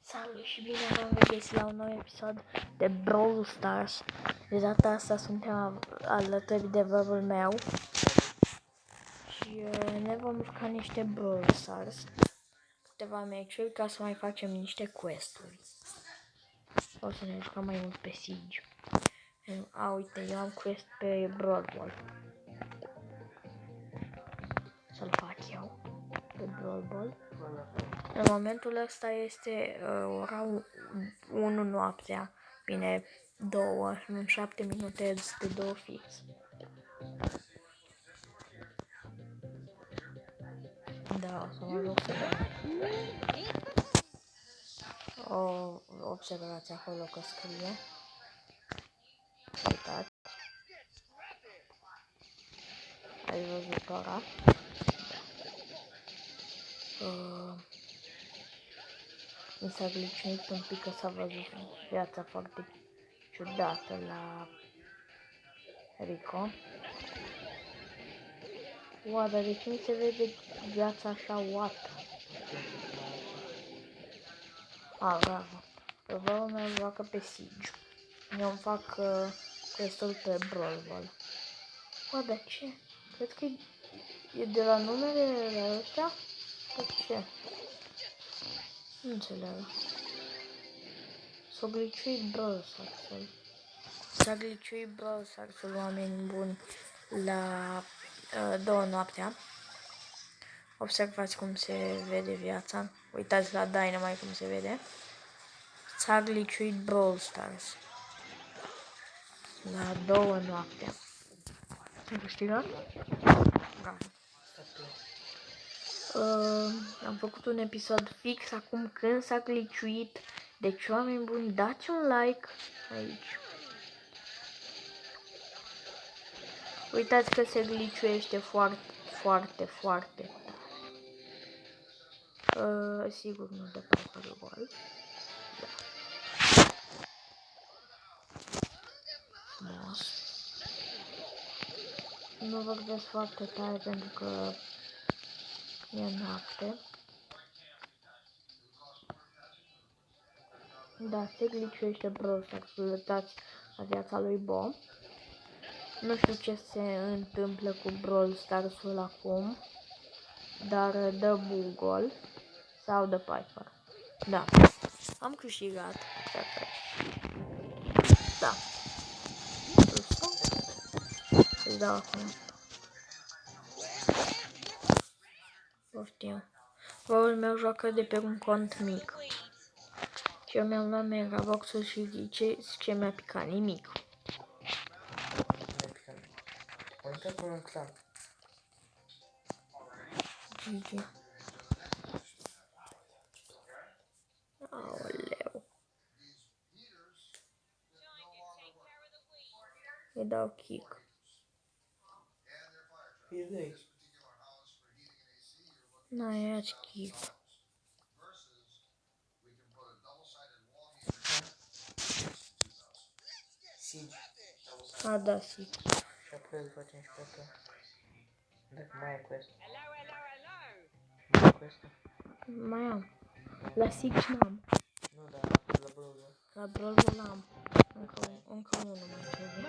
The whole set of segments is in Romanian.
Salut și bine v-am regăsit la un nou episod de Brawl Stars. De data asta suntem alături de vărul meu și ne vom juca niște Brawl Stars, câteva meciuri ca să mai facem niște quest-uri. O să ne jucăm mai mult pe Siege. Uite, eu am quest pe Brawl Ball. Să-l fac eu pe Brawl Ball. În momentul ăsta este ora 1 noaptea, bine 2, în 7 minute de 2 fix. Da, o să mă duc să observați acolo că scrie. Uitați. Ai văzut ora? Mi s-a glitchuit un pic, că s-a văzut viața foarte ciudată la Rico. Wow, dar de ce mi se vede viața așa oată? Bravo. Vărul meu joacă pe Siege. Eu îmi fac quest-ul pe Brawl Ball. De ce? Cred că e de la numele ăstea? De ce? Nu înțeleg. S-a glitchuit Brawl Stars-ul. S-a glitchuit Brawl Stars-ul, oameni buni, la 2 noaptea. Observați cum se vede viața. Uitați la Dynamite cum se vede. S-a glitchuit Brawl Stars la 2 noaptea. Am câștigat? Bravo. Am făcut un episod fix acum când s-a glitchuit. Deci, oameni buni, dați un like aici. Uitați că se glitchuiește foarte tare. Sigur nu de Piper Ball. Da. Frumos. Nu vorbesc foarte tare pentru că e noapte. Da, se glitchuiește Brawl Stars, uitați la viața lui Bo. Nu știu ce se întâmplă cu Brawl Stars-ul acum, dar dă Bugol sau dă Piper. Da, am câștigat. Da. Îți dau acum. Poftim. Vărul meu joacă de pe un cont mic. Și eu mi-am luat Megabox-ul și ziceți ce mi-a picat nimic. GG. Aoleu. Îi dau kick. N-ai kick. Siege. Da, Siege. Și apoi îl facem și pe ăsta. Dacă mai ai quest. Mai ai quest? Mai am. La Siege n-am. Nu, dar la Brawl. La Brawl Ball am. Încă unul mai trebuie.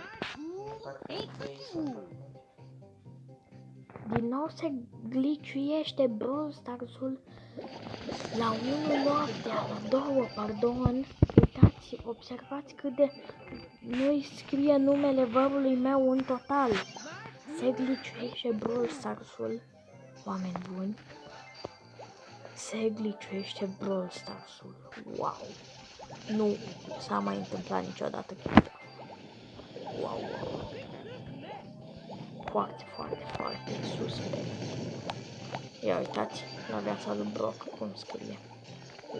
Din nou se glitchuiește Brawl Stars-ul la 1 noaptea, la 2, pardon. Uitați, observați cât de nu-i scrie numele vărului meu în total. Se glitchuiește Brawl Stars-ul, oameni buni. Se glitchuiește Brawl Stars-ul. Wow! Nu s-a mai întâmplat niciodată chestia. Wow! Foarte suspect. Ia uitați la viața lui Brock cum scrie.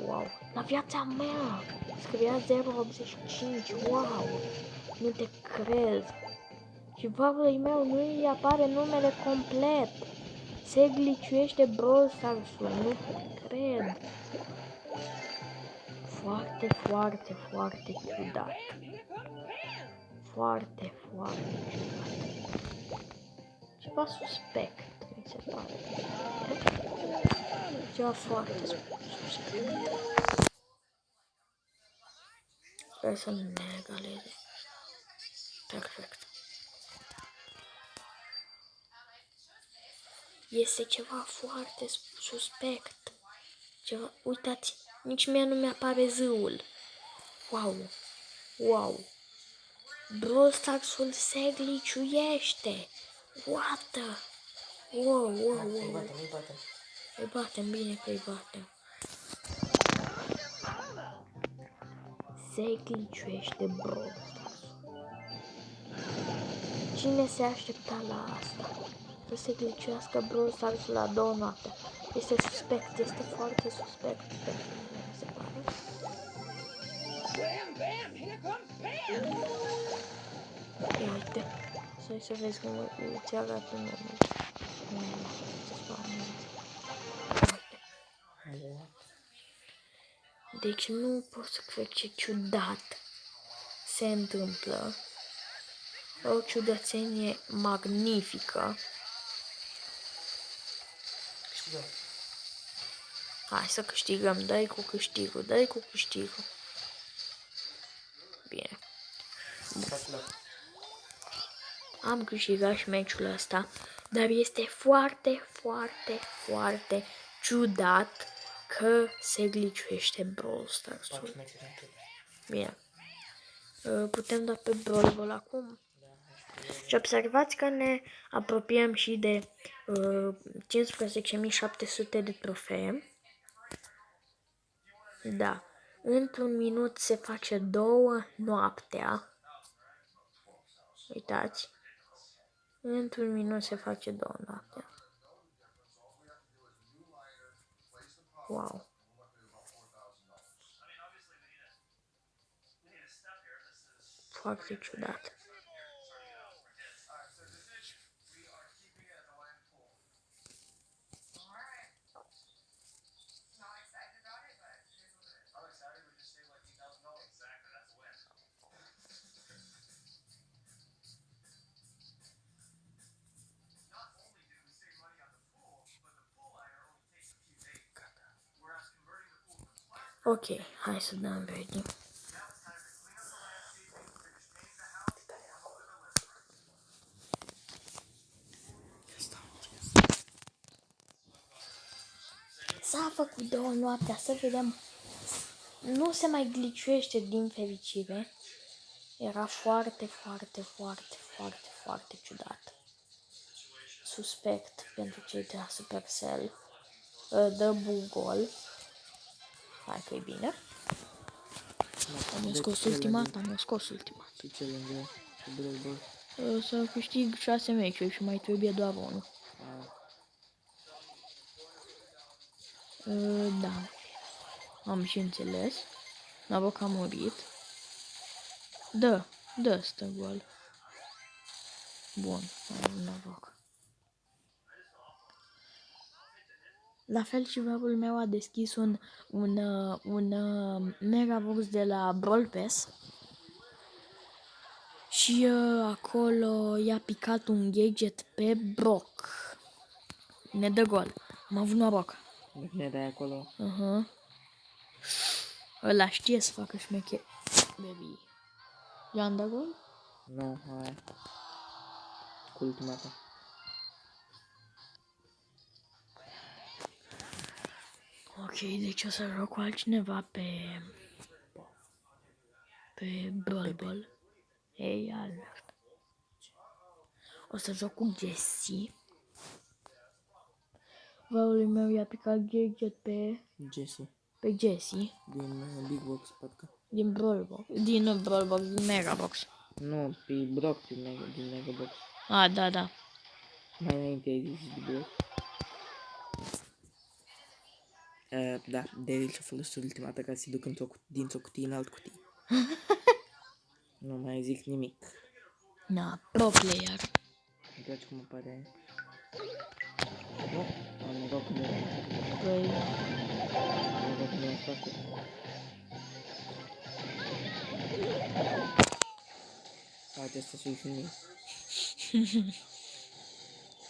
Wow! La viața mea scria 085. Wow! Nu te cred. Și vărului meu nu îi apare numele complet. Se glitchuiește Brawl Stars-ul. Nu cred. Foarte ciudat. Foarte ciudat. Ceva suspect, mi se pare. Ceva foarte suspect. Sper să nu ne egaleze. Perfect. Este ceva foarte suspect. Ceva, uitați, nici mie nu mi-apare zâul. Wow. Wow. Brawl Stars-ul se gliciuiește. What the? Wow, wow, wow. Îi batem, bine că îi batem. Se gliciuiește Brawl Stars-ul. Cine se aștepta la asta? Să se gliciuiască Brawl Stars-ul la 2 noapte. Este suspect, este foarte suspect. Se pare. Ia uite. Să vezi cum îți arată numele. Deci nu pot să cred ce ciudat se întâmplă. O ciudățenie magnifică. Câștigăm. Hai să câștigăm, dai cu câștigul, dai cu câștigul. Bine. Am câștigat și meciul ăsta, dar este foarte, foarte, foarte ciudat că se gliciuiește Brawl Stars-ul. Bine. Putem da pe Brawl Ball acum. Și observați că ne apropiem și de 15.700 de trofee. Da. Într-un minut se face 2 noaptea. Uitați. Într-un minut se face 2 noaptea. Wow. Foarte ciudat. Ok, hai să dăm ready. S-a făcut 2 noaptea, să vedem. Nu se mai gliciuiește din fericire. Era foarte, foarte, foarte, foarte, foarte ciudat. Suspect pentru cei de la Supercell. Dă bugol. Hai că e bine. Am scos ultimat, Și ce lângă Brawl Ball? Să câștig 6 meciuri și mai trebuie doar 1. Da. Am și înțeles. Noroc a murit. Dă ăsta gol. Bun, am noroc. La fel și babul meu a deschis un Megavox de la Brawl Pass. Și acolo i-a picat un gadget pe Brock. Ne dă gol. Am avut noroc. Ne dai acolo. Ăla știe să facă șmeche. Baby. I-am dat gol? Nu, hai. Cu ultimata. Ok, deci o să joc cu altcineva pe Brawl Ball. Ei, alert. O să joc cu Jessie. Vaului meu i-a picat gadget pe Jessie. Din Big Box, parcă. Din Brawl Box. Din Brawl Box, din Mega Box. Nu, pe Brock din Mega Box. Ah, da. Mai înainte ai zis de Brock. Da, Daryl și-a folosit ultimata ca să-i duc dintr-o cutie în alt cutie. Nu mai zic nimic. Na, pro player. Îmi place cum apare. Nu, am noroc că nu. Păi, Am noroc că nu am făcut. Acesta să-i fi mie.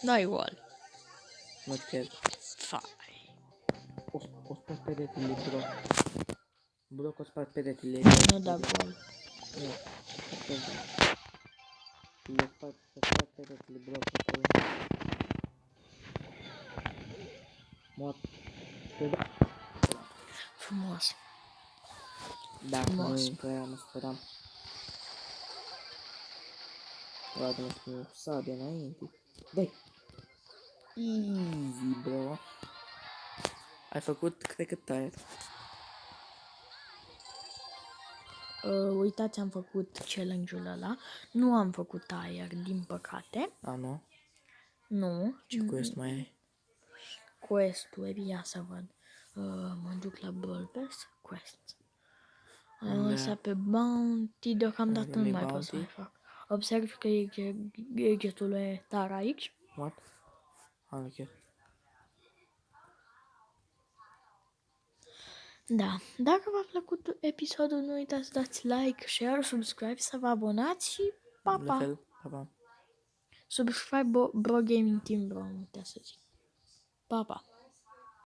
n-ai gol. Nu cred. Fai. O spun pe retele Brock. Bloc o spart peretele. Nu da gol. Nu. Le spart peretele blocul acolo. Mort. Frumos. Da, Frumos. nu prea mă speram. Ладно, mă cu sabia înainte. Dai! Easy, bro. Ai făcut, cred că tire. Uitați, am făcut challenge-ul ăla. Nu am făcut tire, din păcate. A, nu? Nu. Ce quest mai ai? Quest-uri, ia să văd. Mă duc la Brawl Pass. Quest. Am Da. lăsat pe Bounty, deocamdată Unde nu e mai pot Bounty? să mai fac. Observ că gadgetul e Tara aici. What? Ok. Da, dacă v-a plăcut episodul, nu uitați să dați like, share, subscribe, să vă abonați și pa, La pa! fel, pa, pa. Subscribe Bro Gaming Team, bro, am uitat să zic. Pa, pa!